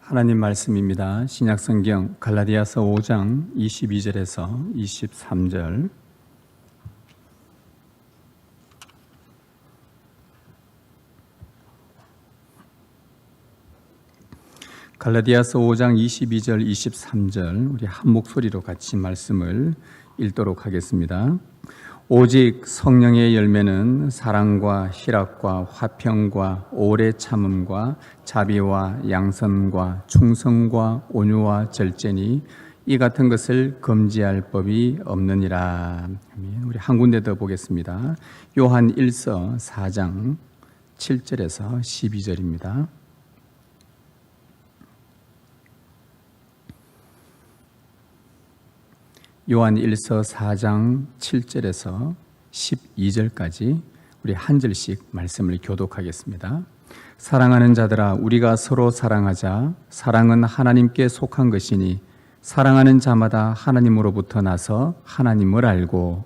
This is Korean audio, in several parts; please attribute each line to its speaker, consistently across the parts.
Speaker 1: 하나님 말씀입니다. 신약성경 갈라디아서 5장 22절에서 23절. 갈라디아서 5장 22절 23절 우리 한 목소리로 같이 말씀을 읽도록 하겠습니다. 오직 성령의 열매는 사랑과 희락과 화평과 오래 참음과 자비와 양선과 충성과 온유와 절제니 이 같은 것을 금지할 법이 없느니라. 우리 한 군데 더 보겠습니다. 요한 1서 4장 7절에서 12절입니다. 요한 1서 4장 7절에서 12절까지 우리 한 절씩 말씀을 교독하겠습니다. 사랑하는 자들아, 우리가 서로 사랑하자. 사랑은 하나님께 속한 것이니 사랑하는 자마다 하나님으로부터 나서 하나님을 알고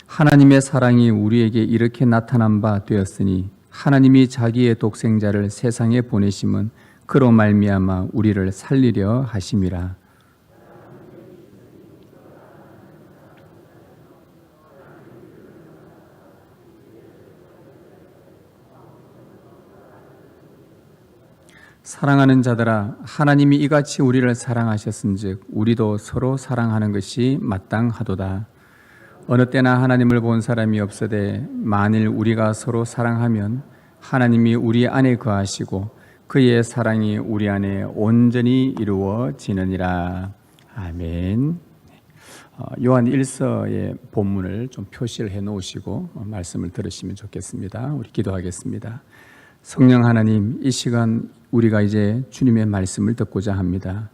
Speaker 1: 하나님의 사랑이 우리에게 이렇게 나타난 바 되었으니 하나님이 자기의 독생자를 세상에 보내심은 그로 말미암아 우리를 살리려 하심이라. 사랑하는 자들아, 하나님이 이같이 우리를 사랑하셨은즉 우리도 서로 사랑하는 것이 마땅하도다. 어느 때나 하나님을 본 사람이 없으되 만일 우리가 서로 사랑하면 하나님이 우리 안에 거하시고 그의 사랑이 우리 안에 온전히 이루어지느니라. 아멘. 요한 1서의 본문을 좀 표시를 해 놓으시고 말씀을 들으시면 좋겠습니다. 우리 기도하겠습니다. 성령 하나님, 이 시간 우리가 이제 주님의 말씀을 듣고자 합니다.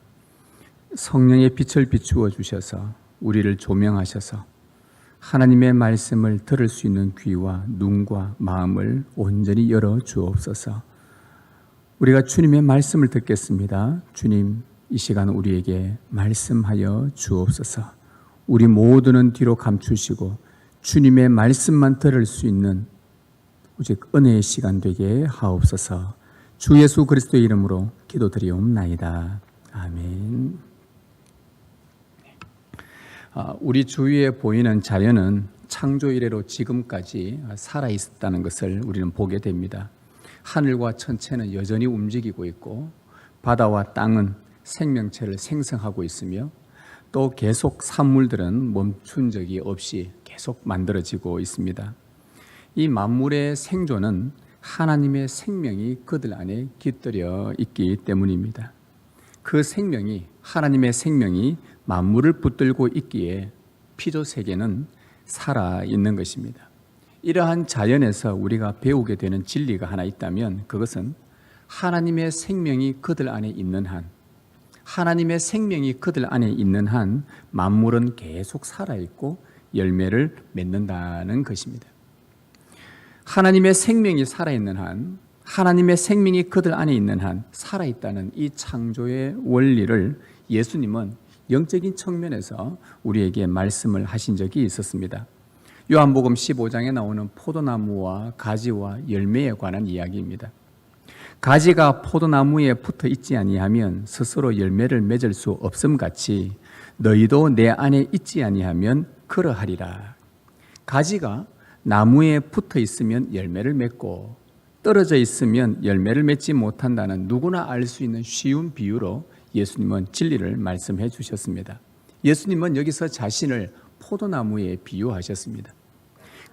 Speaker 1: 성령의 빛을 비추어 주셔서 우리를 조명하셔서 하나님의 말씀을 들을 수 있는 귀와 눈과 마음을 온전히 열어 주옵소서. 우리가 주님의 말씀을 듣겠습니다. 주님, 이 시간 우리에게 말씀하여 주옵소서. 우리 모두는 뒤로 감추시고 주님의 말씀만 들을 수 있는 오직 은혜의 시간 되게 하옵소서. 주 예수 그리스도의 이름으로 기도드리옵나이다. 아멘. 우리 주위에 보이는 자연은 창조 이래로 지금까지 살아있었다는 것을 우리는 보게 됩니다. 하늘과 천체는 여전히 움직이고 있고 바다와 땅은 생명체를 생성하고 있으며 또 계속 산물들은 멈춘 적이 없이 계속 만들어지고 있습니다. 이 만물의 생존은 하나님의 생명이 그들 안에 깃들여 있기 때문입니다. 그 생명이, 하나님의 생명이 만물을 붙들고 있기에 피조 세계는 살아있는 것입니다. 이러한 자연에서 우리가 배우게 되는 진리가 하나 있다면 그것은 하나님의 생명이 그들 안에 있는 한, 하나님의 생명이 그들 안에 있는 한 만물은 계속 살아있고 열매를 맺는다는 것입니다. 하나님의 생명이 살아있는 한, 하나님의 생명이 그들 안에 있는 한 살아있다는 이 창조의 원리를 예수님은 영적인 측면에서 우리에게 말씀을 하신 적이 있었습니다. 요한복음 15장에 나오는 포도나무와 가지와 열매에 관한 이야기입니다. 가지가 포도나무에 붙어 있지 아니하면 스스로 열매를 맺을 수 없음같이 너희도 내 안에 있지 아니하면 그러하리라. 가지가 나무에 붙어 있으면 열매를 맺고 떨어져 있으면 열매를 맺지 못한다는 누구나 알 수 있는 쉬운 비유로 예수님은 진리를 말씀해 주셨습니다. 예수님은 여기서 자신을 포도나무에 비유하셨습니다.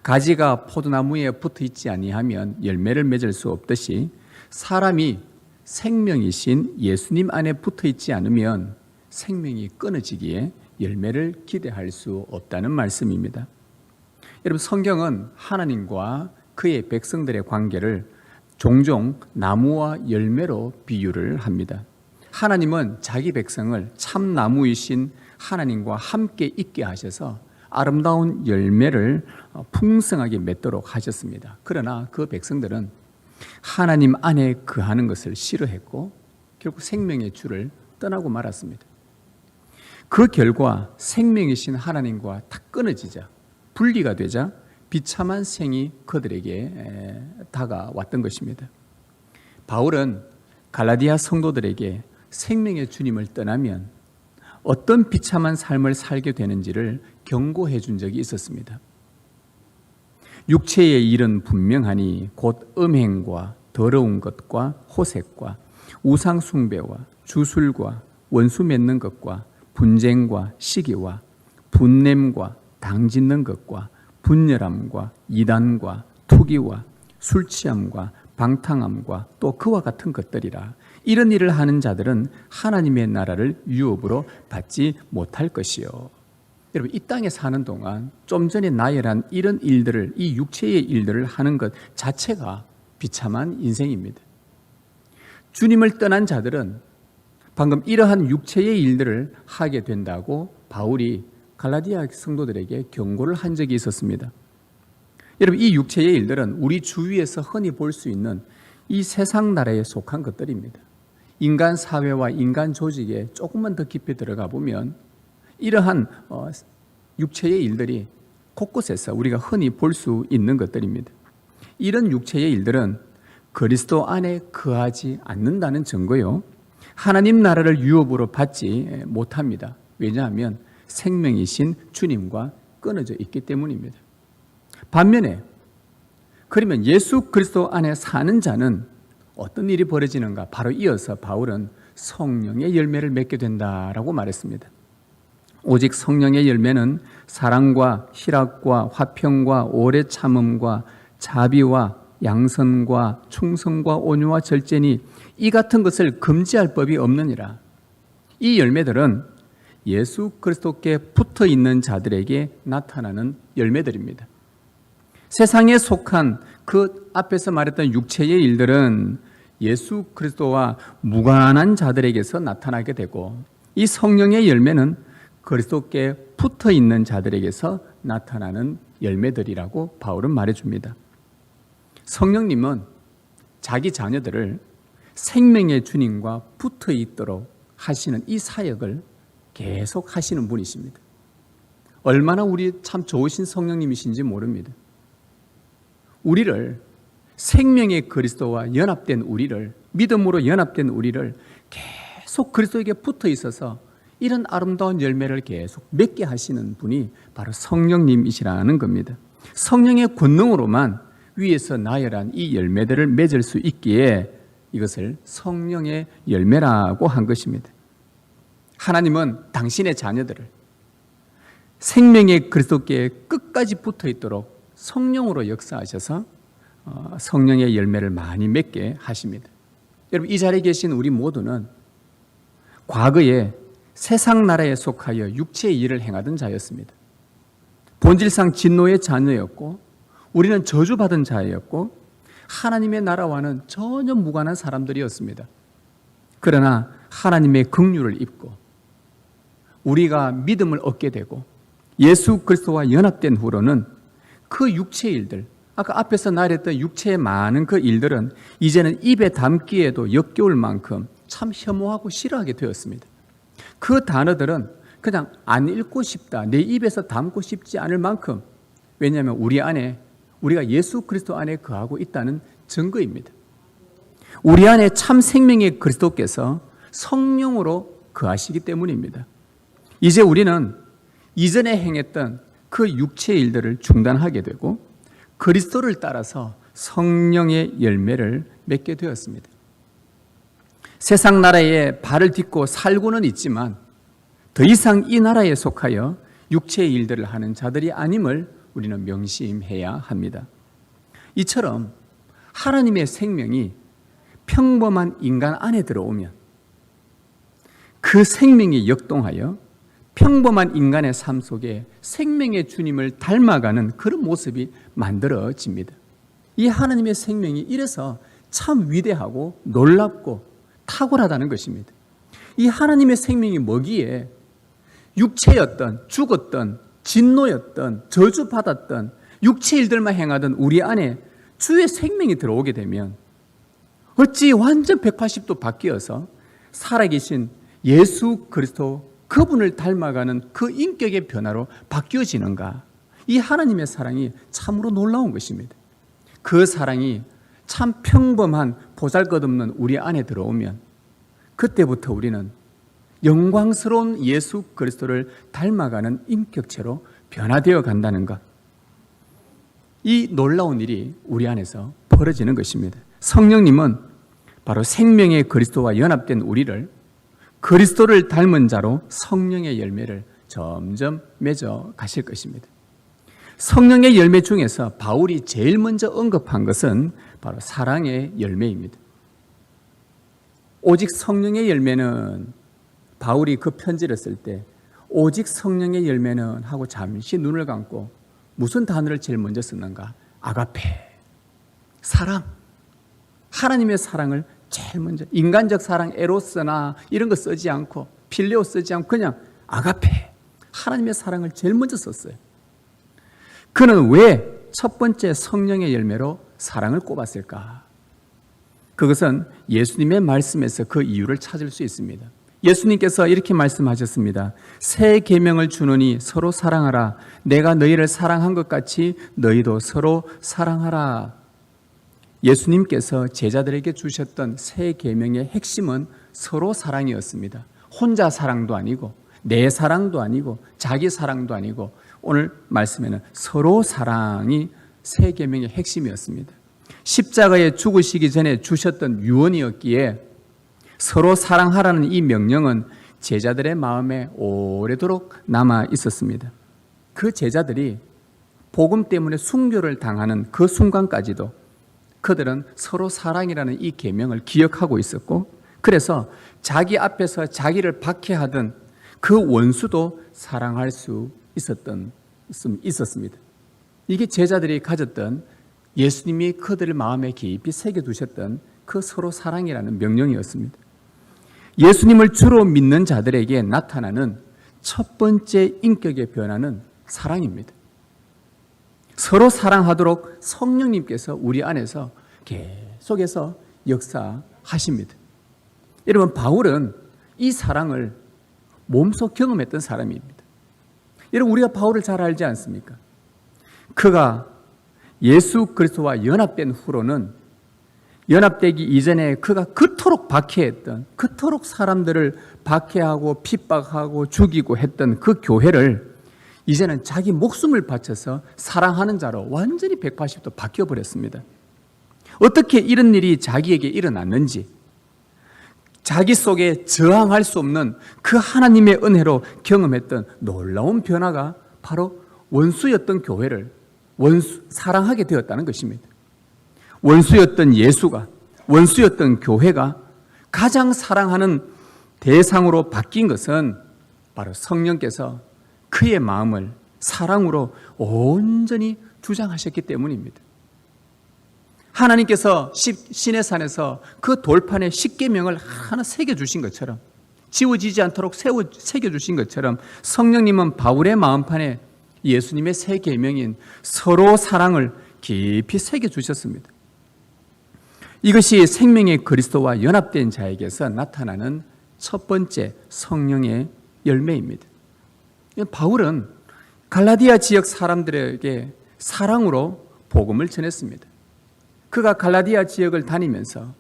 Speaker 1: 가지가 포도나무에 붙어 있지 아니하면 열매를 맺을 수 없듯이 사람이 생명이신 예수님 안에 붙어 있지 않으면 생명이 끊어지기에 열매를 기대할 수 없다는 말씀입니다. 여러분, 성경은 하나님과 그의 백성들의 관계를 종종 나무와 열매로 비유를 합니다. 하나님은 자기 백성을 참나무이신 하나님과 함께 있게 하셔서 아름다운 열매를 풍성하게 맺도록 하셨습니다. 그러나 그 백성들은 하나님 안에 거하는 것을 싫어했고 결국 생명의 주를 떠나고 말았습니다. 그 결과 생명이신 하나님과 다 끊어지자, 분리가 되자 비참한 생이 그들에게 다가왔던 것입니다. 바울은 갈라디아 성도들에게 생명의 주님을 떠나면 어떤 비참한 삶을 살게 되는지를 경고해 준 적이 있었습니다. 육체의 일은 분명하니 곧 음행과 더러운 것과 호색과 우상 숭배와 주술과 원수 맺는 것과 분쟁과 시기와 분냄과 당짓는 것과 분열함과 이단과 투기와 술취함과 방탕함과 또 그와 같은 것들이라. 이런 일을 하는 자들은 하나님의 나라를 유업으로 받지 못할 것이요. 여러분, 이 땅에 사는 동안 좀 전에 나열한 이런 일들을, 이 육체의 일들을 하는 것 자체가 비참한 인생입니다. 주님을 떠난 자들은 방금 이러한 육체의 일들을 하게 된다고 바울이 갈라디아 성도들에게 경고를 한 적이 있었습니다. 여러분, 이 육체의 일들은 우리 주위에서 흔히 볼 수 있는 이 세상 나라에 속한 것들입니다. 인간 사회와 인간 조직에 조금만 더 깊이 들어가 보면 이러한 육체의 일들이 곳곳에서 우리가 흔히 볼 수 있는 것들입니다. 이런 육체의 일들은 그리스도 안에 거하지 않는다는 증거요, 하나님 나라를 유업으로 받지 못합니다. 왜냐하면 생명이신 주님과 끊어져 있기 때문입니다. 반면에 그러면 예수 그리스도 안에 사는 자는 어떤 일이 벌어지는가? 바로 이어서 바울은 성령의 열매를 맺게 된다라고 말했습니다. 오직 성령의 열매는 사랑과 희락과 화평과 오래 참음과 자비와 양선과 충성과 온유와 절제니 이 같은 것을 금지할 법이 없느니라. 이 열매들은 예수 그리스도께 붙어 있는 자들에게 나타나는 열매들입니다. 세상에 속한 그 앞에서 말했던 육체의 일들은 예수 그리스도와 무관한 자들에게서 나타나게 되고, 이 성령의 열매는 그리스도께 붙어 있는 자들에게서 나타나는 열매들이라고 바울은 말해줍니다. 성령님은 자기 자녀들을 생명의 주님과 붙어 있도록 하시는 이 사역을 계속 하시는 분이십니다. 얼마나 우리 참 좋으신 성령님이신지 모릅니다. 우리를, 생명의 그리스도와 연합된 우리를, 믿음으로 연합된 우리를 계속 그리스도에게 붙어 있어서 이런 아름다운 열매를 계속 맺게 하시는 분이 바로 성령님이시라는 겁니다. 성령의 권능으로만 위에서 나열한 이 열매들을 맺을 수 있기에 이것을 성령의 열매라고 한 것입니다. 하나님은 당신의 자녀들을 생명의 그리스도께 끝까지 붙어 있도록 성령으로 역사하셔서 성령의 열매를 많이 맺게 하십니다. 여러분, 이 자리에 계신 우리 모두는 과거에 세상 나라에 속하여 육체의 일을 행하던 자였습니다. 본질상 진노의 자녀였고, 우리는 저주받은 자였고, 하나님의 나라와는 전혀 무관한 사람들이었습니다. 그러나 하나님의 긍휼을 입고 우리가 믿음을 얻게 되고 예수 그리스도와 연합된 후로는 그 육체의 일들, 아까 앞에서 나열했던 육체의 많은 그 일들은 이제는 입에 담기에도 역겨울 만큼 참 혐오하고 싫어하게 되었습니다. 그 단어들은 그냥 안 읽고 싶다, 내 입에서 담고 싶지 않을 만큼, 왜냐하면 우리 안에, 우리가 예수 그리스도 안에 거하고 있다는 증거입니다. 우리 안에 참 생명의 그리스도께서 성령으로 거하시기 때문입니다. 이제 우리는 이전에 행했던 그 육체의 일들을 중단하게 되고 그리스도를 따라서 성령의 열매를 맺게 되었습니다. 세상 나라에 발을 딛고 살고는 있지만 더 이상 이 나라에 속하여 육체의 일들을 하는 자들이 아님을 우리는 명심해야 합니다. 이처럼 하나님의 생명이 평범한 인간 안에 들어오면 그 생명이 역동하여 평범한 인간의 삶 속에 생명의 주님을 닮아가는 그런 모습이 만들어집니다. 이 하나님의 생명이 이래서 참 위대하고 놀랍고 탁월하다는 것입니다. 이 하나님의 생명이 뭐기에 육체였던, 죽었던, 진노였던, 저주받았던 육체 일들만 행하던 우리 안에 주의 생명이 들어오게 되면 어찌 완전 180도 바뀌어서 살아계신 예수 그리스도 그분을 닮아가는 그 인격의 변화로 바뀌어지는가? 이 하나님의 사랑이 참으로 놀라운 것입니다. 그 사랑이 참 평범한 보잘것없는 우리 안에 들어오면 그때부터 우리는 영광스러운 예수 그리스도를 닮아가는 인격체로 변화되어 간다는 것. 이 놀라운 일이 우리 안에서 벌어지는 것입니다. 성령님은 바로 생명의 그리스도와 연합된 우리를 그리스도를 닮은 자로 성령의 열매를 점점 맺어 가실 것입니다. 성령의 열매 중에서 바울이 제일 먼저 언급한 것은 바로 사랑의 열매입니다. 오직 성령의 열매는 바울이 그 편지를 쓸 때 오직 성령의 열매는 하고 잠시 눈을 감고 무슨 단어를 제일 먼저 쓰는가? 아가페, 사랑, 하나님의 사랑을 제일 먼저, 인간적 사랑 에로스나 이런 거 쓰지 않고 필레오 쓰지 않고 그냥 아가페, 하나님의 사랑을 제일 먼저 썼어요. 그는 왜 첫 번째 성령의 열매로 사랑을 꼽았을까? 그것은 예수님의 말씀에서 그 이유를 찾을 수 있습니다. 예수님께서 이렇게 말씀하셨습니다. 새 계명을 주노니 서로 사랑하라. 내가 너희를 사랑한 것 같이 너희도 서로 사랑하라. 예수님께서 제자들에게 주셨던 새 계명의 핵심은 서로 사랑이었습니다. 혼자 사랑도 아니고 내 사랑도 아니고 자기 사랑도 아니고 오늘 말씀에는 서로 사랑이 새 계명의 핵심이었습니다. 십자가에 죽으시기 전에 주셨던 유언이었기에 서로 사랑하라는 이 명령은 제자들의 마음에 오래도록 남아 있었습니다. 그 제자들이 복음 때문에 순교를 당하는 그 순간까지도 그들은 서로 사랑이라는 이 계명을 기억하고 있었고, 그래서 자기 앞에서 자기를 박해하던 그 원수도 사랑할 수 있었습니다. 이게 제자들이 가졌던 예수님이 그들의 마음에 깊이 새겨두셨던 그 서로 사랑이라는 명령이었습니다. 예수님을 주로 믿는 자들에게 나타나는 첫 번째 인격의 변화는 사랑입니다. 서로 사랑하도록 성령님께서 우리 안에서 계속해서 역사하십니다. 여러분, 바울은 이 사랑을 몸소 경험했던 사람입니다. 여러분, 우리가 바울을 잘 알지 않습니까? 그가 예수 그리스도와 연합된 후로는 연합되기 이전에 그가 그토록 박해했던, 그토록 사람들을 박해하고 핍박하고 죽이고 했던 그 교회를 이제는 자기 목숨을 바쳐서 사랑하는 자로 완전히 180도 바뀌어버렸습니다. 어떻게 이런 일이 자기에게 일어났는지, 자기 속에 저항할 수 없는 그 하나님의 은혜로 경험했던 놀라운 변화가 바로 원수였던 교회를 사랑하게 되었다는 것입니다. 원수였던 예수가, 원수였던 교회가 가장 사랑하는 대상으로 바뀐 것은 바로 성령께서 그의 마음을 사랑으로 온전히 주장하셨기 때문입니다. 하나님께서 시내산에서 그 돌판에 십계명을 하나 새겨주신 것처럼, 지워지지 않도록 새겨주신 것처럼 성령님은 바울의 마음판에 예수님의 새 계명인 서로 사랑을 깊이 새겨주셨습니다. 이것이 생명의 그리스도와 연합된 자에게서 나타나는 첫 번째 성령의 열매입니다. 바울은 갈라디아 지역 사람들에게 사랑으로 복음을 전했습니다. 그가 갈라디아 지역을 다니면서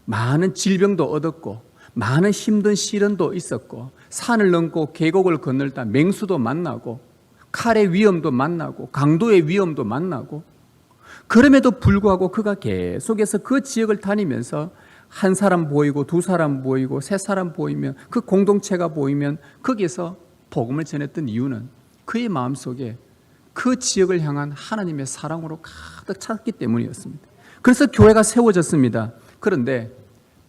Speaker 1: 많은 질병도 얻었고 많은 힘든 시련도 있었고 산을 넘고 계곡을 건널다 맹수도 만나고 칼의 위험도 만나고 강도의 위험도 만나고, 그럼에도 불구하고 그가 계속해서 그 지역을 다니면서 한 사람 보이고 두 사람 보이고 세 사람 보이면, 그 공동체가 보이면 거기에서 복음을 전했던 이유는 그의 마음속에 그 지역을 향한 하나님의 사랑으로 가득 찼기 때문이었습니다. 그래서 교회가 세워졌습니다. 그런데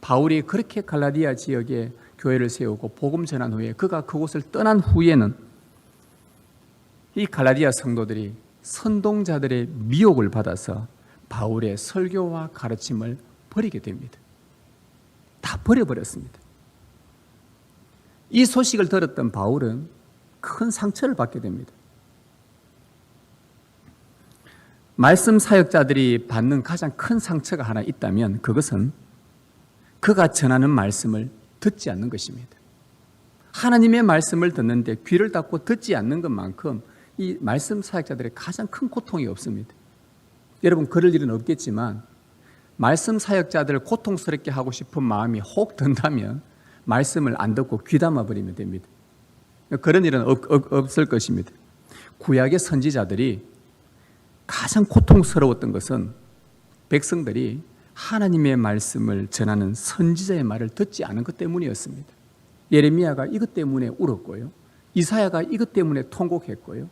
Speaker 1: 바울이 그렇게 갈라디아 지역에 교회를 세우고 복음 전한 후에 그가 그곳을 떠난 후에는 이 갈라디아 성도들이 선동자들의 미혹을 받아서 바울의 설교와 가르침을 버리게 됩니다. 다 버려버렸습니다. 이 소식을 들었던 바울은 큰 상처를 받게 됩니다. 말씀 사역자들이 받는 가장 큰 상처가 하나 있다면 그것은 그가 전하는 말씀을 듣지 않는 것입니다. 하나님의 말씀을 듣는데 귀를 닫고 듣지 않는 것만큼 이 말씀 사역자들의 가장 큰 고통이 없습니다. 여러분 그럴 일은 없겠지만 말씀 사역자들을 고통스럽게 하고 싶은 마음이 혹 든다면 말씀을 안 듣고 귀담아 버리면 됩니다. 그런 일은 없을 것입니다. 구약의 선지자들이 가장 고통스러웠던 것은 백성들이 하나님의 말씀을 전하는 선지자의 말을 듣지 않은 것 때문이었습니다. 예레미야가 이것 때문에 울었고요. 이사야가 이것 때문에 통곡했고요.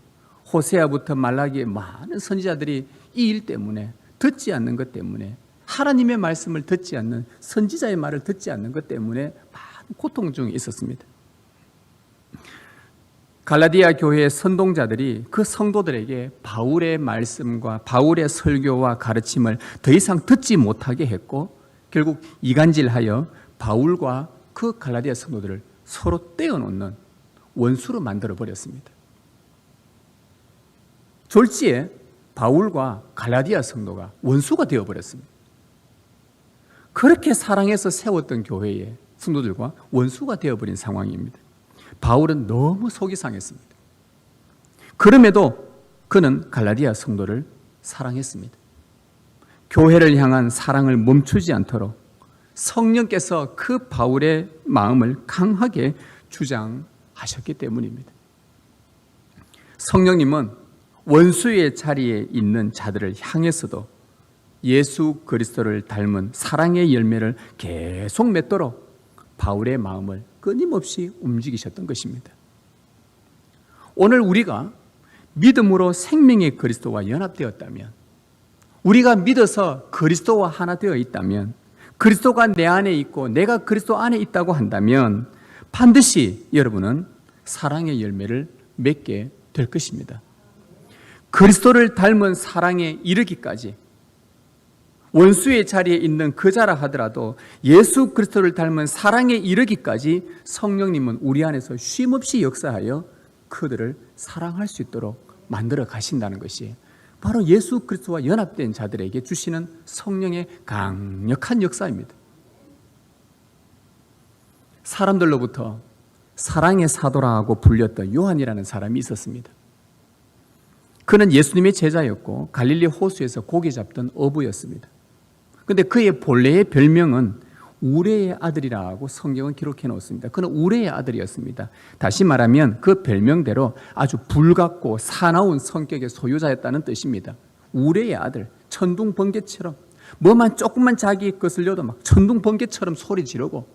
Speaker 1: 호세아부터 말라기의 많은 선지자들이 이 일 때문에 듣지 않는 것 때문에 하나님의 말씀을 듣지 않는 선지자의 말을 듣지 않는 것 때문에 많은 고통 중에 있었습니다. 갈라디아 교회의 선동자들이 그 성도들에게 바울의 말씀과 바울의 설교와 가르침을 더 이상 듣지 못하게 했고 결국 이간질하여 바울과 그 갈라디아 성도들을 서로 떼어놓는 원수로 만들어 버렸습니다. 졸지에 바울과 갈라디아 성도가 원수가 되어버렸습니다. 그렇게 사랑해서 세웠던 교회의 성도들과 원수가 되어버린 상황입니다. 바울은 너무 속이 상했습니다. 그럼에도 그는 갈라디아 성도를 사랑했습니다. 교회를 향한 사랑을 멈추지 않도록 성령께서 그 바울의 마음을 강하게 주장하셨기 때문입니다. 성령님은 원수의 자리에 있는 자들을 향해서도 예수 그리스도를 닮은 사랑의 열매를 계속 맺도록 바울의 마음을 끊임없이 움직이셨던 것입니다. 오늘 우리가 믿음으로 생명의 그리스도와 연합되었다면, 우리가 믿어서 그리스도와 하나 되어 있다면, 그리스도가 내 안에 있고 내가 그리스도 안에 있다고 한다면 반드시 여러분은 사랑의 열매를 맺게 될 것입니다. 그리스도를 닮은 사랑에 이르기까지 원수의 자리에 있는 그자라 하더라도 예수 그리스도를 닮은 사랑에 이르기까지 성령님은 우리 안에서 쉼없이 역사하여 그들을 사랑할 수 있도록 만들어 가신다는 것이 바로 예수 그리스도와 연합된 자들에게 주시는 성령의 강력한 역사입니다. 사람들로부터 사랑의 사도라고 불렸던 요한이라는 사람이 있었습니다. 그는 예수님의 제자였고 갈릴리 호수에서 고기 잡던 어부였습니다. 그런데 그의 본래의 별명은 우레의 아들이라고 성경은 기록해 놓습니다. 그는 우레의 아들이었습니다. 다시 말하면 그 별명대로 아주 불같고 사나운 성격의 소유자였다는 뜻입니다. 우레의 아들, 천둥번개처럼 뭐만 조금만 자기 것을 려도 막 천둥번개처럼 소리 지르고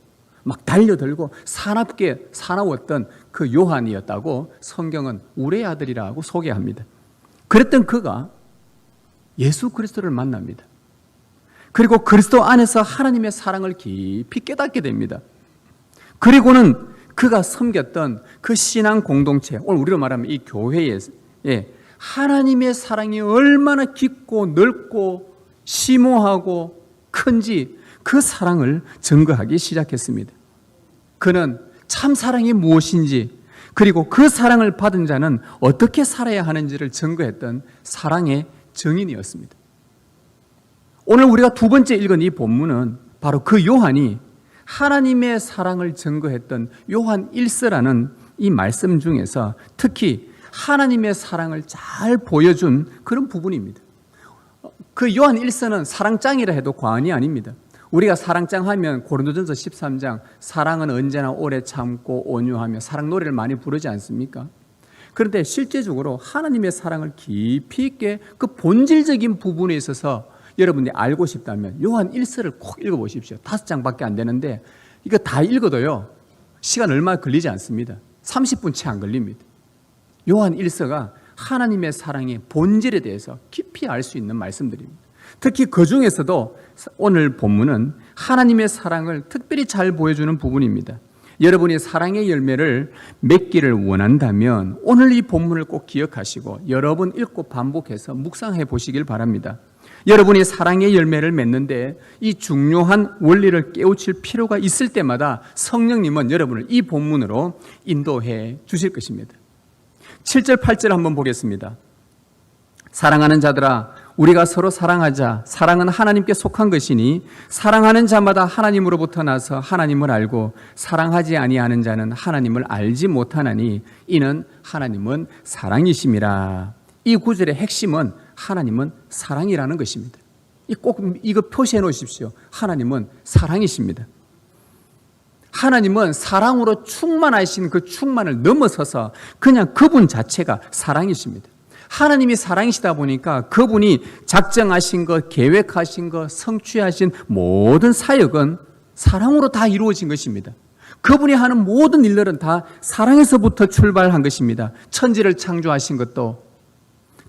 Speaker 1: 막 달려들고 사납게 사나웠던 그 요한이었다고 성경은 우레의 아들이라고 소개합니다. 그랬던 그가 예수 그리스도를 만납니다. 그리고 그리스도 안에서 하나님의 사랑을 깊이 깨닫게 됩니다. 그리고는 그가 섬겼던 그 신앙 공동체, 오늘 우리로 말하면 이 교회에 하나님의 사랑이 얼마나 깊고 넓고 심오하고 큰지 그 사랑을 증거하기 시작했습니다. 그는 참 사랑이 무엇인지, 그리고 그 사랑을 받은 자는 어떻게 살아야 하는지를 증거했던 사랑의 증인이었습니다. 오늘 우리가 두 번째 읽은 이 본문은 바로 그 요한이 하나님의 사랑을 증거했던 요한 1서라는 이 말씀 중에서 특히 하나님의 사랑을 잘 보여준 그런 부분입니다. 그 요한 1서는 사랑장이라 해도 과언이 아닙니다. 우리가 사랑장 하면 고린도전서 13장 사랑은 언제나 오래 참고 온유하며 사랑 노래를 많이 부르지 않습니까? 그런데 실제적으로 하나님의 사랑을 깊이 있게 그 본질적인 부분에 있어서 여러분들이 알고 싶다면 요한 1서를 꼭 읽어보십시오. 5장밖에 안 되는데 이거 다 읽어도요 시간 얼마 걸리지 않습니다. 30분 채 안 걸립니다. 요한 1서가 하나님의 사랑의 본질에 대해서 깊이 알 수 있는 말씀들입니다. 특히 그 중에서도 오늘 본문은 하나님의 사랑을 특별히 잘 보여주는 부분입니다. 여러분이 사랑의 열매를 맺기를 원한다면 오늘 이 본문을 꼭 기억하시고 여러 번 읽고 반복해서 묵상해 보시길 바랍니다. 여러분이 사랑의 열매를 맺는데 이 중요한 원리를 깨우칠 필요가 있을 때마다 성령님은 여러분을 이 본문으로 인도해 주실 것입니다. 7절 8절 한번 보겠습니다. 사랑하는 자들아 우리가 서로 사랑하자. 사랑은 하나님께 속한 것이니 사랑하는 자마다 하나님으로부터 나서 하나님을 알고 사랑하지 아니하는 자는 하나님을 알지 못하나니 이는 하나님은 사랑이심이라. 이 구절의 핵심은 하나님은 사랑이라는 것입니다. 꼭 이거 표시해 놓으십시오. 하나님은 사랑이십니다. 하나님은 사랑으로 충만하신 그 충만을 넘어서서 그냥 그분 자체가 사랑이십니다. 하나님이 사랑이시다 보니까 그분이 작정하신 것, 계획하신 것, 성취하신 모든 사역은 사랑으로 다 이루어진 것입니다. 그분이 하는 모든 일들은 다 사랑에서부터 출발한 것입니다. 천지를 창조하신 것도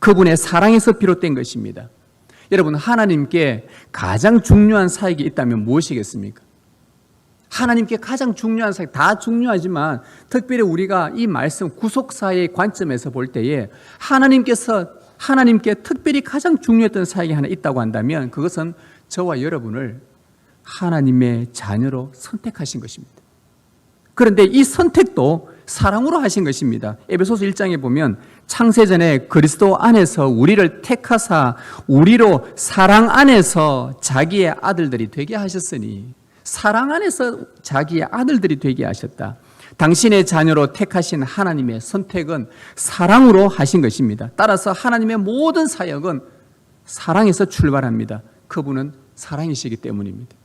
Speaker 1: 그분의 사랑에서 비롯된 것입니다. 여러분, 하나님께 가장 중요한 사역이 있다면 무엇이겠습니까? 하나님께 가장 중요한 사역, 다 중요하지만 특별히 우리가 이 말씀 구속사의 관점에서 볼 때에 하나님께 특별히 가장 중요했던 사역이 하나 있다고 한다면 그것은 저와 여러분을 하나님의 자녀로 선택하신 것입니다. 그런데 이 선택도 사랑으로 하신 것입니다. 에베소서 1장에 보면 창세전에 그리스도 안에서 우리를 택하사 우리로 사랑 안에서 자기의 아들들이 되게 하셨으니, 사랑 안에서 자기의 아들들이 되게 하셨다. 당신의 자녀로 택하신 하나님의 선택은 사랑으로 하신 것입니다. 따라서 하나님의 모든 사역은 사랑에서 출발합니다. 그분은 사랑이시기 때문입니다.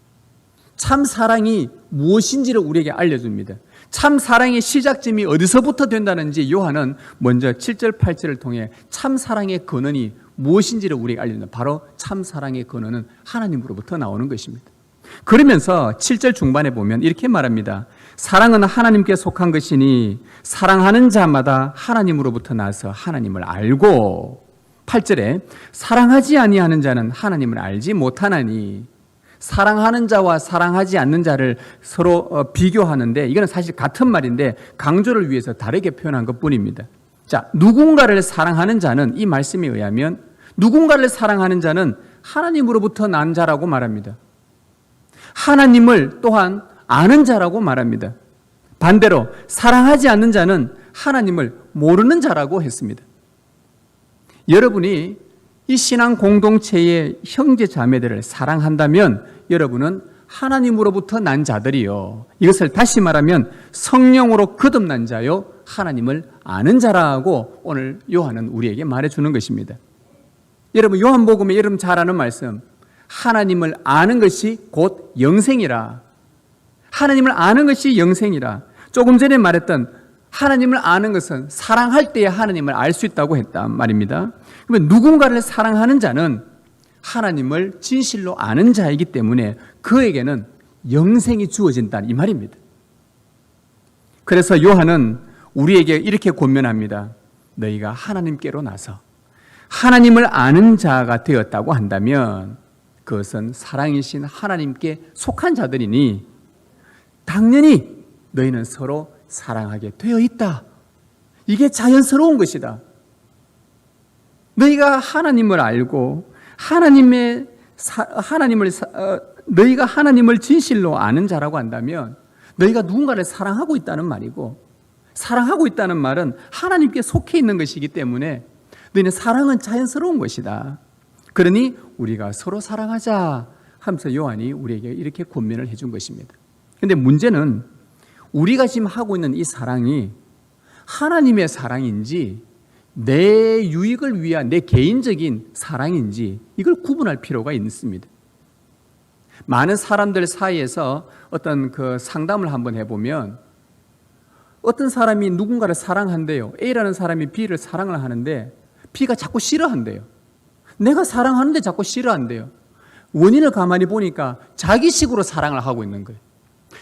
Speaker 1: 참 사랑이 무엇인지를 우리에게 알려줍니다. 참 사랑의 시작점이 어디서부터 된다는지 요한은 먼저 7절 8절을 통해 참 사랑의 근원이 무엇인지를 우리에게 알려줍니다. 바로 참 사랑의 근원은 하나님으로부터 나오는 것입니다. 그러면서 7절 중반에 보면 이렇게 말합니다. 사랑은 하나님께 속한 것이니 사랑하는 자마다 하나님으로부터 나서 하나님을 알고, 8절에 사랑하지 아니하는 자는 하나님을 알지 못하나니, 사랑하는 자와 사랑하지 않는 자를 서로 비교하는데 이거는 사실 같은 말인데 강조를 위해서 다르게 표현한 것뿐입니다. 자, 누군가를 사랑하는 자는, 이 말씀에 의하면 누군가를 사랑하는 자는 하나님으로부터 난 자라고 말합니다. 하나님을 또한 아는 자라고 말합니다. 반대로 사랑하지 않는 자는 하나님을 모르는 자라고 했습니다. 여러분이 이 신앙 공동체의 형제 자매들을 사랑한다면 여러분은 하나님으로부터 난 자들이요, 이것을 다시 말하면 성령으로 거듭난 자요 하나님을 아는 자라고 오늘 요한은 우리에게 말해주는 것입니다. 여러분, 요한복음에 여러분 잘 아는 말씀, 하나님을 아는 것이 곧 영생이라. 하나님을 아는 것이 영생이라. 조금 전에 말했던 하나님을 아는 것은 사랑할 때에 하나님을 알 수 있다고 했단 말입니다. 그러면 누군가를 사랑하는 자는 하나님을 진실로 아는 자이기 때문에 그에게는 영생이 주어진다, 이 말입니다. 그래서 요한은 우리에게 이렇게 권면합니다. 너희가 하나님께로 나서 하나님을 아는 자가 되었다고 한다면 그것은 사랑이신 하나님께 속한 자들이니 당연히 너희는 서로 사랑하게 되어 있다. 이게 자연스러운 것이다. 너희가 하나님을 알고 너희가 하나님을 진실로 아는 자라고 한다면 너희가 누군가를 사랑하고 있다는 말이고, 사랑하고 있다는 말은 하나님께 속해 있는 것이기 때문에 너희는 사랑은 자연스러운 것이다. 그러니 우리가 서로 사랑하자 하면서 요한이 우리에게 이렇게 권면을 해준 것입니다. 그런데 문제는 우리가 지금 하고 있는 이 사랑이 하나님의 사랑인지 내 유익을 위한 내 개인적인 사랑인지 이걸 구분할 필요가 있습니다. 많은 사람들 사이에서 어떤 그 상담을 한번 해보면 어떤 사람이 누군가를 사랑한대요. A라는 사람이 B를 사랑을 하는데 B가 자꾸 싫어한대요. 내가 사랑하는데 자꾸 싫어한대요. 원인을 가만히 보니까 자기식으로 사랑을 하고 있는 거예요.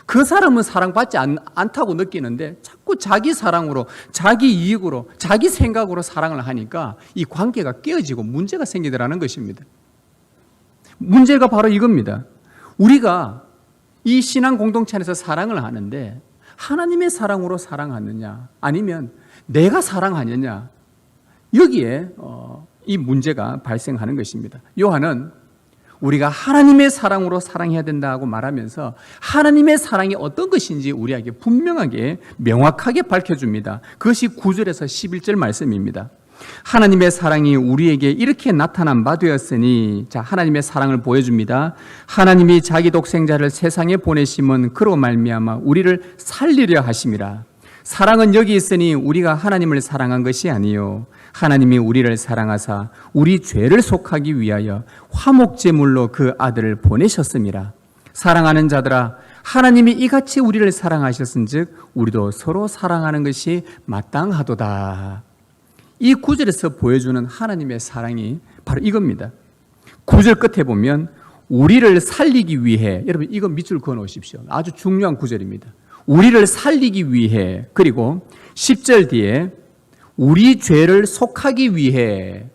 Speaker 1: 그 사람은 사랑받지 않다고 느끼는데 자꾸 자기 사랑으로, 자기 이익으로, 자기 생각으로 사랑을 하니까 이 관계가 깨어지고 문제가 생기더라는 것입니다. 문제가 바로 이겁니다. 우리가 이 신앙 공동체 안에서 사랑을 하는데 하나님의 사랑으로 사랑하느냐 아니면 내가 사랑하느냐, 여기에 이 문제가 발생하는 것입니다. 요한은 우리가 하나님의 사랑으로 사랑해야 된다고 말하면서 하나님의 사랑이 어떤 것인지 우리에게 분명하게 명확하게 밝혀줍니다. 그것이 9절에서 11절 말씀입니다. 하나님의 사랑이 우리에게 이렇게 나타난 바 되었으니, 자, 하나님의 사랑을 보여줍니다. 하나님이 자기 독생자를 세상에 보내심은 그로 말미암아 우리를 살리려 하심이라. 사랑은 여기 있으니 우리가 하나님을 사랑한 것이 아니요 하나님이 우리를 사랑하사 우리 죄를 속하기 위하여 화목제물로 그 아들을 보내셨음이라. 사랑하는 자들아, 하나님이 이같이 우리를 사랑하셨은즉 우리도 서로 사랑하는 것이 마땅하도다. 이 구절에서 보여주는 하나님의 사랑이 바로 이겁니다. 구절 끝에 보면 우리를 살리기 위해, 여러분 이거 밑줄 그어 놓으십시오. 아주 중요한 구절입니다. 우리를 살리기 위해, 그리고 10절 뒤에 우리 죄를 속하기 위해,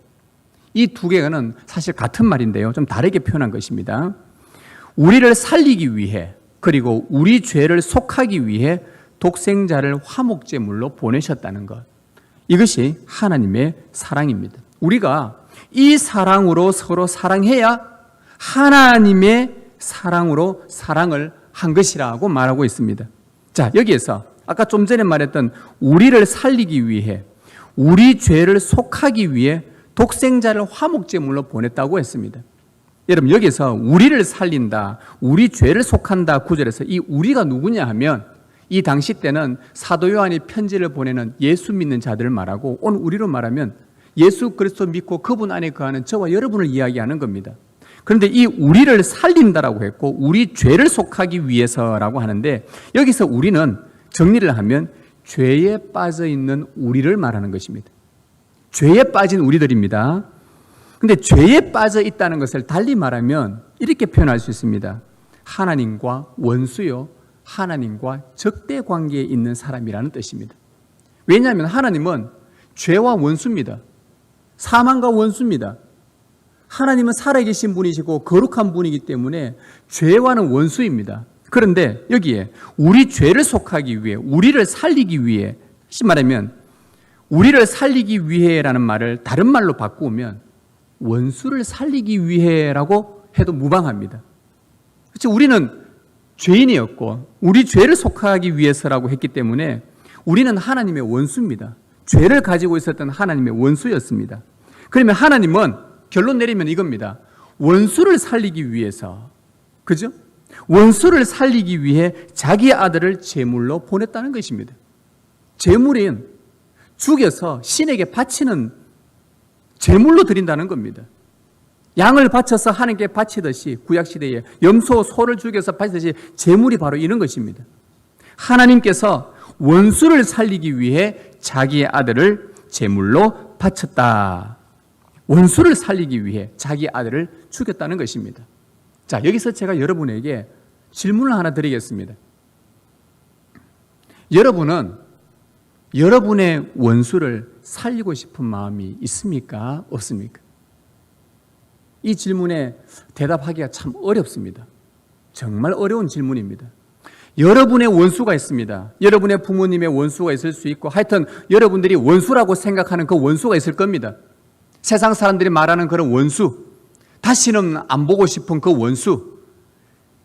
Speaker 1: 이 두 개는 사실 같은 말인데요, 좀 다르게 표현한 것입니다. 우리를 살리기 위해, 그리고 우리 죄를 속하기 위해 독생자를 화목제물로 보내셨다는 것, 이것이 하나님의 사랑입니다. 우리가 이 사랑으로 서로 사랑해야 하나님의 사랑으로 사랑을 한 것이라고 말하고 있습니다. 자, 여기에서 아까 좀 전에 말했던 우리를 살리기 위해, 우리 죄를 속하기 위해 독생자를 화목제물로 보냈다고 했습니다. 여러분, 여기서 우리를 살린다, 우리 죄를 속한다 구절에서 이 우리가 누구냐 하면, 이 당시 때는 사도 요한이 편지를 보내는 예수 믿는 자들을 말하고, 오늘 우리로 말하면 예수 그리스도 믿고 그분 안에 거하는 저와 여러분을 이야기하는 겁니다. 그런데 이 우리를 살린다라고 했고 우리 죄를 속하기 위해서라고 하는데, 여기서 우리는 정리를 하면 죄에 빠져 있는 우리를 말하는 것입니다. 죄에 빠진 우리들입니다. 근데 죄에 빠져 있다는 것을 달리 말하면 이렇게 표현할 수 있습니다. 하나님과 원수요, 하나님과 적대 관계에 있는 사람이라는 뜻입니다. 왜냐하면 하나님은 죄와 원수입니다. 사망과 원수입니다. 하나님은 살아계신 분이시고 거룩한 분이기 때문에 죄와는 원수입니다. 그런데 여기에 우리 죄를 속하기 위해, 우리를 살리기 위해, 다시 말하면 우리를 살리기 위해라는 말을 다른 말로 바꾸면 원수를 살리기 위해라고 해도 무방합니다. 그렇죠? 우리는 죄인이었고 우리 죄를 속하기 위해서라고 했기 때문에 우리는 하나님의 원수입니다. 죄를 가지고 있었던 하나님의 원수였습니다. 그러면 하나님은 결론 내리면 이겁니다. 원수를 살리기 위해서, 그죠? 원수를 살리기 위해 자기 아들을 제물로 보냈다는 것입니다. 제물인 죽여서 신에게 바치는 제물로 드린다는 겁니다. 양을 바쳐서 하나님께 바치듯이 구약시대에 염소, 소를 죽여서 바치듯이 제물이 바로 이런 것입니다. 하나님께서 원수를 살리기 위해 자기의 아들을 제물로 바쳤다. 원수를 살리기 위해 자기 아들을 죽였다는 것입니다. 자, 여기서 제가 여러분에게 질문을 하나 드리겠습니다. 여러분은 여러분의 원수를 살리고 싶은 마음이 있습니까? 없습니까? 이 질문에 대답하기가 참 어렵습니다. 정말 어려운 질문입니다. 여러분의 원수가 있습니다. 여러분의 부모님의 원수가 있을 수 있고, 하여튼 여러분들이 원수라고 생각하는 그 원수가 있을 겁니다. 세상 사람들이 말하는 그런 원수, 다시는 안 보고 싶은 그 원수,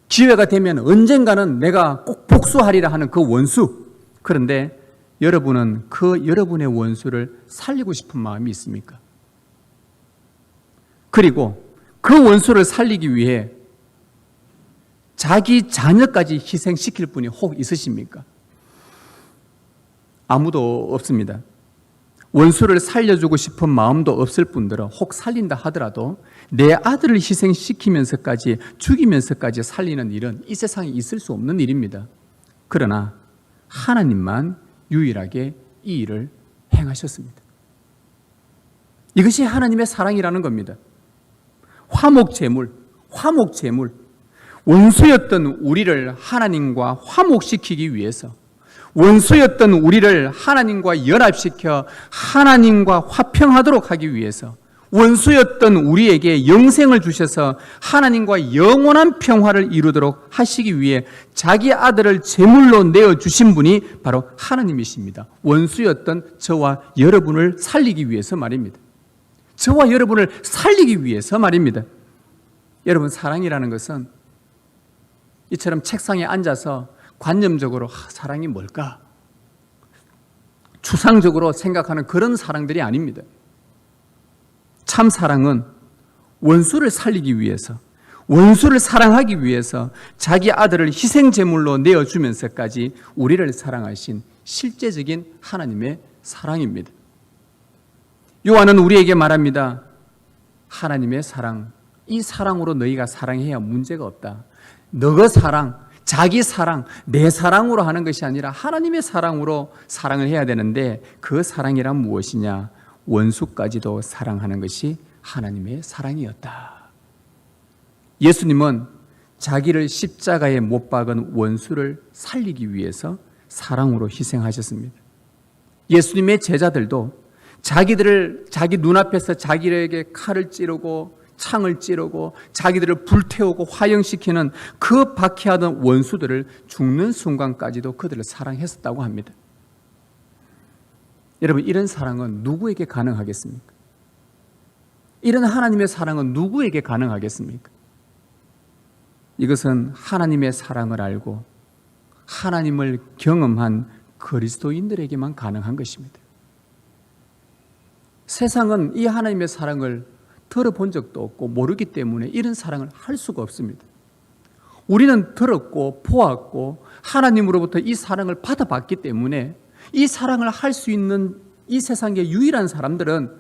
Speaker 1: 기회가 되면 언젠가는 내가 꼭 복수하리라 하는 그 원수. 그런데 여러분은 그 여러분의 원수를 살리고 싶은 마음이 있습니까? 그리고 그 원수를 살리기 위해 자기 자녀까지 희생시킬 분이 혹 있으십니까? 아무도 없습니다. 원수를 살려주고 싶은 마음도 없을 뿐더러 혹 살린다 하더라도 내 아들을 희생시키면서까지, 죽이면서까지 살리는 일은 이 세상에 있을 수 없는 일입니다. 그러나 하나님만 유일하게 이 일을 행하셨습니다. 이것이 하나님의 사랑이라는 겁니다. 화목제물, 원수였던 우리를 하나님과 화목시키기 위해서, 원수였던 우리를 하나님과 연합시켜 하나님과 화평하도록 하기 위해서, 원수였던 우리에게 영생을 주셔서 하나님과 영원한 평화를 이루도록 하시기 위해 자기 아들을 제물로 내어주신 분이 바로 하나님이십니다. 원수였던 저와 여러분을 살리기 위해서 말입니다. 저와 여러분을 살리기 위해서 말입니다. 여러분, 사랑이라는 것은 이처럼 책상에 앉아서 관념적으로 사랑이 뭘까? 추상적으로 생각하는 그런 사랑들이 아닙니다. 참 사랑은 원수를 살리기 위해서, 원수를 사랑하기 위해서 자기 아들을 희생 제물로 내어주면서까지 우리를 사랑하신 실제적인 하나님의 사랑입니다. 요한은 우리에게 말합니다. 하나님의 사랑, 이 사랑으로 너희가 사랑해야 문제가 없다. 너의 사랑, 자기 사랑, 내 사랑으로 하는 것이 아니라 하나님의 사랑으로 사랑을 해야 되는데, 그 사랑이란 무엇이냐? 원수까지도 사랑하는 것이 하나님의 사랑이었다. 예수님은 자기를 십자가에 못 박은 원수를 살리기 위해서 사랑으로 희생하셨습니다. 예수님의 제자들도 자기 눈앞에서 자기에게 칼을 찌르고 창을 찌르고 자기들을 불태우고 화형시키는 그 박해하던 원수들을 죽는 순간까지도 그들을 사랑했었다고 합니다. 여러분, 이런 사랑은 누구에게 가능하겠습니까? 이런 하나님의 사랑은 누구에게 가능하겠습니까? 이것은 하나님의 사랑을 알고 하나님을 경험한 그리스도인들에게만 가능한 것입니다. 세상은 이 하나님의 사랑을 들어본 적도 없고 모르기 때문에 이런 사랑을 할 수가 없습니다. 우리는 들었고 보았고 하나님으로부터 이 사랑을 받아봤기 때문에 이 사랑을 할 수 있는 이 세상의 유일한 사람들은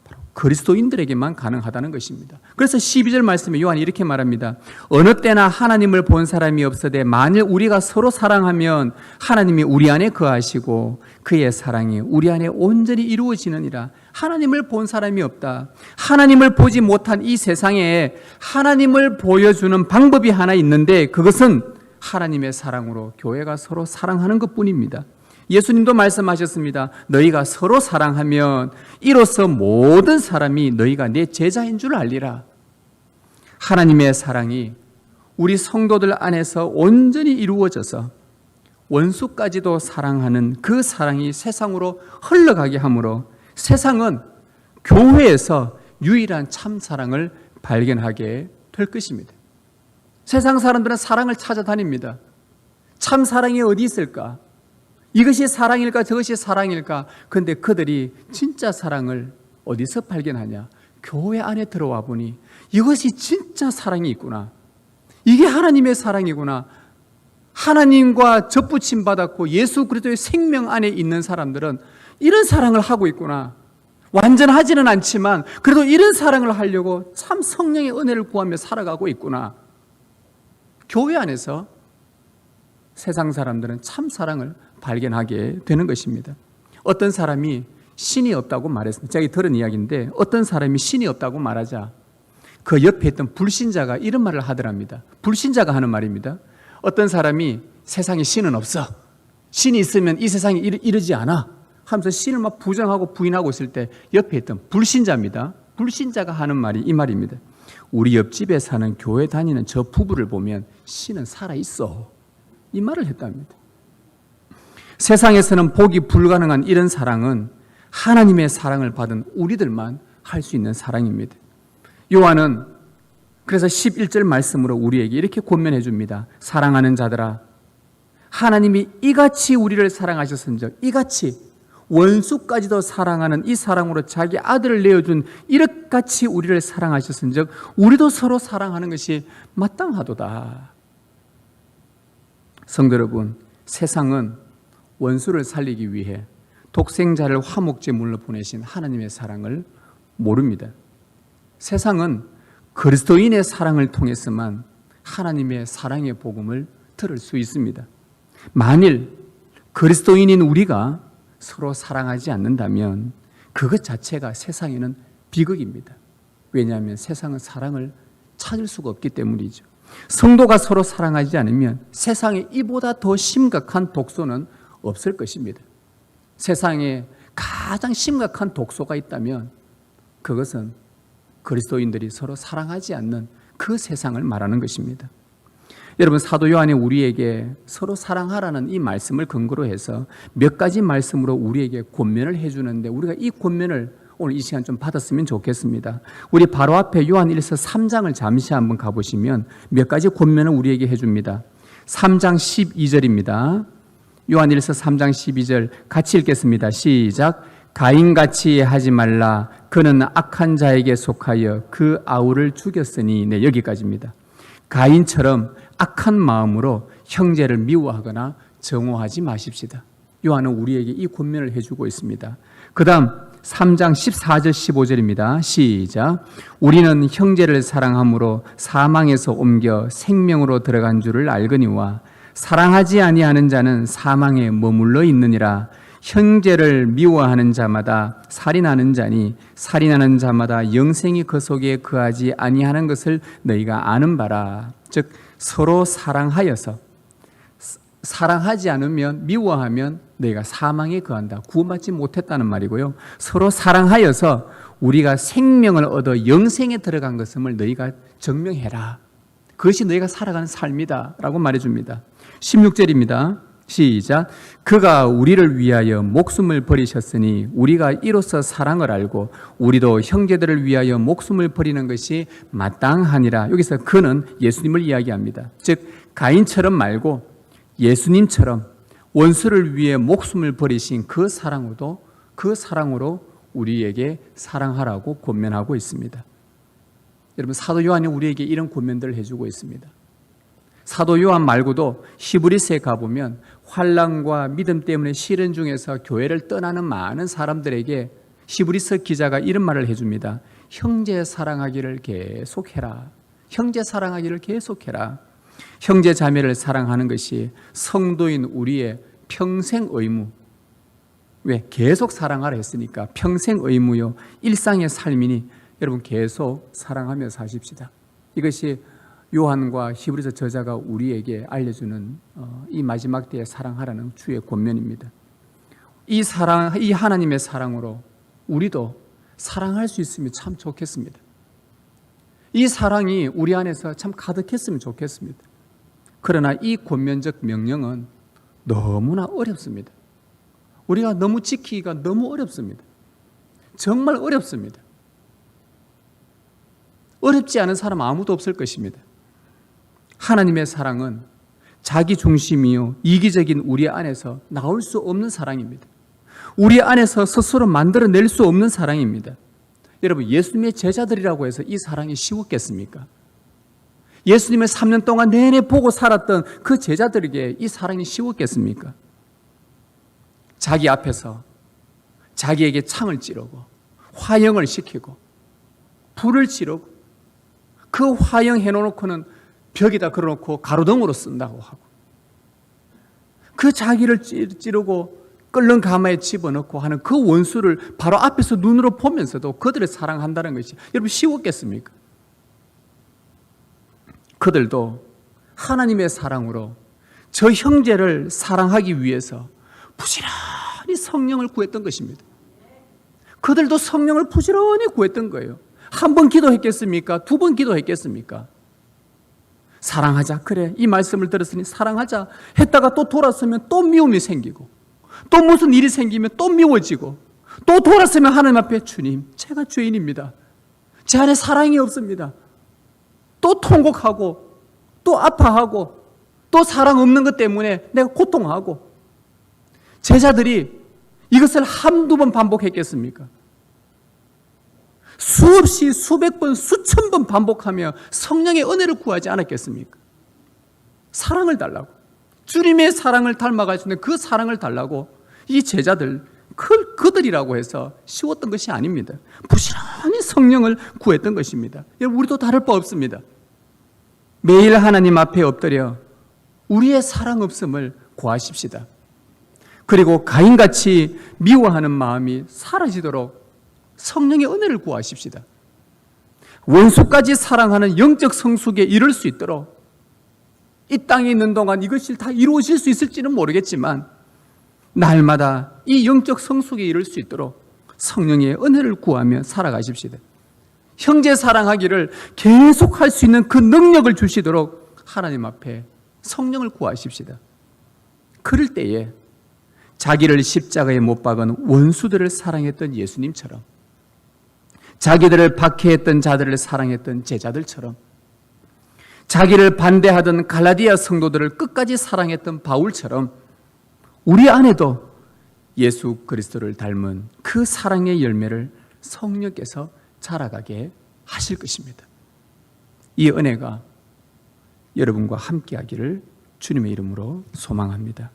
Speaker 1: 바로 그리스도인들에게만 가능하다는 것입니다. 그래서 12절 말씀에 요한이 이렇게 말합니다. 어느 때나 하나님을 본 사람이 없으되 만일 우리가 서로 사랑하면 하나님이 우리 안에 거하시고 그의 사랑이 우리 안에 온전히 이루어지느니라. 하나님을 본 사람이 없다. 하나님을 보지 못한 이 세상에 하나님을 보여주는 방법이 하나 있는데, 그것은 하나님의 사랑으로 교회가 서로 사랑하는 것뿐입니다. 예수님도 말씀하셨습니다. 너희가 서로 사랑하면 이로써 모든 사람이 너희가 내 제자인 줄 알리라. 하나님의 사랑이 우리 성도들 안에서 온전히 이루어져서 원수까지도 사랑하는 그 사랑이 세상으로 흘러가게 하므로 세상은 교회에서 유일한 참 사랑을 발견하게 될 것입니다. 세상 사람들은 사랑을 찾아다닙니다. 참 사랑이 어디 있을까? 이것이 사랑일까? 저것이 사랑일까? 그런데 그들이 진짜 사랑을 어디서 발견하냐? 교회 안에 들어와 보니 이것이 진짜 사랑이 있구나. 이게 하나님의 사랑이구나. 하나님과 접붙임 받았고 예수 그리스도의 생명 안에 있는 사람들은 이런 사랑을 하고 있구나. 완전하지는 않지만 그래도 이런 사랑을 하려고 참 성령의 은혜를 구하며 살아가고 있구나. 교회 안에서 세상 사람들은 참 사랑을 발견하게 되는 것입니다. 어떤 사람이 신이 없다고 말했습니다. 제가 들은 이야기인데, 어떤 사람이 신이 없다고 말하자 그 옆에 있던 불신자가 이런 말을 하더랍니다. 불신자가 하는 말입니다. 어떤 사람이 세상에 신은 없어, 신이 있으면 이 세상이 이러지 않아 하면서 신을 막 부정하고 부인하고 있을 때 옆에 있던 불신자입니다. 불신자가 하는 말이 이 말입니다. 우리 옆집에 사는 교회 다니는 저 부부를 보면 신은 살아있어. 이 말을 했답니다. 세상에서는 보기 불가능한 이런 사랑은 하나님의 사랑을 받은 우리들만 할 수 있는 사랑입니다. 요한은 그래서 11절 말씀으로 우리에게 이렇게 권면해 줍니다. 사랑하는 자들아, 하나님이 이같이 우리를 사랑하셨은즉, 이같이 원수까지도 사랑하는 이 사랑으로 자기 아들을 내어준 이렇같이 우리를 사랑하셨은즉 우리도 서로 사랑하는 것이 마땅하도다. 성도 여러분, 세상은 원수를 살리기 위해 독생자를 화목제물로 보내신 하나님의 사랑을 모릅니다. 세상은 그리스도인의 사랑을 통해서만 하나님의 사랑의 복음을 들을 수 있습니다. 만일 그리스도인인 우리가 서로 사랑하지 않는다면 그것 자체가 세상에는 비극입니다. 왜냐하면 세상은 사랑을 찾을 수가 없기 때문이죠. 성도가 서로 사랑하지 않으면 세상에 이보다 더 심각한 독소는 없을 것입니다. 세상에 가장 심각한 독소가 있다면 그것은 그리스도인들이 서로 사랑하지 않는 그 세상을 말하는 것입니다. 여러분, 사도 요한이 우리에게 서로 사랑하라는 이 말씀을 근거로 해서 몇 가지 말씀으로 우리에게 권면을 해주는데, 우리가 이 권면을 오늘 이 시간 좀 받았으면 좋겠습니다. 우리 바로 앞에 요한 1서 3장을 잠시 한번 가보시면 몇 가지 권면을 우리에게 해줍니다. 3장 12절입니다. 요한 1서 3장 12절 같이 읽겠습니다. 시작. 가인같이 하지 말라. 그는 악한 자에게 속하여 그 아우를 죽였으니. 네, 여기까지입니다. 가인처럼 악한 마음으로 형제를 미워하거나 정오하지 마십시다. 요한은 우리에게 이 권면을 해주고 있습니다. 그 다음 3장 14절 15절입니다. 시작. 우리는 형제를 사랑함으로 사망에서 옮겨 생명으로 들어간 줄을 알거니와 사랑하지 아니하는 자는 사망에 머물러 있느니라. 형제를 미워하는 자마다 살인하는 자니 살인하는 자마다 영생이 그 속에 거하지 아니하는 것을 너희가 아는 바라. 즉 서로 사랑하여서, 사랑하지 않으면, 미워하면 너희가 사망에 거한다. 구원받지 못했다는 말이고요. 서로 사랑하여서 우리가 생명을 얻어 영생에 들어간 것임을 너희가 증명해라. 그것이 너희가 살아가는 삶이다 라고 말해줍니다. 16절입니다. 시작. 그가 우리를 위하여 목숨을 버리셨으니 우리가 이로써 사랑을 알고 우리도 형제들을 위하여 목숨을 버리는 것이 마땅하니라. 여기서 그는 예수님을 이야기합니다. 즉 가인처럼 말고 예수님처럼 원수를 위해 목숨을 버리신 그 사랑으로 우리에게 사랑하라고 권면하고 있습니다. 여러분, 사도 요한이 우리에게 이런 권면들을 해주고 있습니다. 사도 요한 말고도 히브리서에 가보면 환난과 믿음 때문에 시련 중에서 교회를 떠나는 많은 사람들에게 히브리서 기자가 이런 말을 해줍니다. 형제 사랑하기를 계속해라. 형제 사랑하기를 계속해라. 형제 자매를 사랑하는 것이 성도인 우리의 평생 의무. 왜? 계속 사랑하라 했으니까 평생 의무요 일상의 삶이니 여러분 계속 사랑하며 사십시다. 이것이 요한과 히브리서 저자가 우리에게 알려주는 이 마지막 때에 사랑하라는 주의 권면입니다. 이 하나님의 사랑으로 우리도 사랑할 수 있으면 참 좋겠습니다. 이 사랑이 우리 안에서 참 가득했으면 좋겠습니다. 그러나 이 권면적 명령은 너무나 어렵습니다. 우리가 너무 지키기가 너무 어렵습니다. 정말 어렵습니다. 어렵지 않은 사람 아무도 없을 것입니다. 하나님의 사랑은 자기 중심이요 이기적인 우리 안에서 나올 수 없는 사랑입니다. 우리 안에서 스스로 만들어낼 수 없는 사랑입니다. 여러분, 예수님의 제자들이라고 해서 이 사랑이 쉬웠겠습니까? 예수님을 3년 동안 내내 보고 살았던 그 제자들에게 이 사랑이 쉬웠겠습니까? 자기 앞에서 자기에게 창을 찌르고 화형을 시키고 불을 지르고 그 화형 해놓고는 벽에다 걸어놓고 가로등으로 쓴다고 하고 그 자기를 찌르고 끓는 가마에 집어넣고 하는 그 원수를 바로 앞에서 눈으로 보면서도 그들을 사랑한다는 것이 여러분 쉬웠겠습니까? 그들도 하나님의 사랑으로 저 형제를 사랑하기 위해서 부지런히 성령을 구했던 것입니다. 그들도 성령을 부지런히 구했던 거예요. 한 번 기도했겠습니까? 두 번 기도했겠습니까? 사랑하자. 그래, 이 말씀을 들었으니 사랑하자 했다가 또 돌아서면 또 미움이 생기고 또 무슨 일이 생기면 또 미워지고 또 돌아서면 하나님 앞에 주님, 제가 죄인입니다. 제 안에 사랑이 없습니다. 또 통곡하고 또 아파하고 또 사랑 없는 것 때문에 내가 고통하고 제자들이 이것을 한두 번 반복했겠습니까? 수없이 수백 번, 수천 번 반복하며 성령의 은혜를 구하지 않았겠습니까? 사랑을 달라고. 주님의 사랑을 닮아갈 수 있는 그 사랑을 달라고 이 제자들, 그들이라고 해서 쉬웠던 것이 아닙니다. 부지런히 성령을 구했던 것입니다. 우리도 다를 바 없습니다. 매일 하나님 앞에 엎드려 우리의 사랑 없음을 구하십시다. 그리고 가인같이 미워하는 마음이 사라지도록 성령의 은혜를 구하십시다. 원수까지 사랑하는 영적 성숙에 이를 수 있도록 이 땅에 있는 동안 이것이 다 이루어질 수 있을지는 모르겠지만 날마다 이 영적 성숙에 이를 수 있도록 성령의 은혜를 구하며 살아가십시다. 형제 사랑하기를 계속 할 수 있는 그 능력을 주시도록 하나님 앞에 성령을 구하십시다. 그럴 때에 자기를 십자가에 못 박은 원수들을 사랑했던 예수님처럼 자기들을 박해했던 자들을 사랑했던 제자들처럼 자기를 반대하던 갈라디아 성도들을 끝까지 사랑했던 바울처럼 우리 안에도 예수 그리스도를 닮은 그 그 사랑의 열매를 성령께서 자라가게 하실 것입니다. 이 은혜가 여러분과 함께하기를 주님의 이름으로 소망합니다.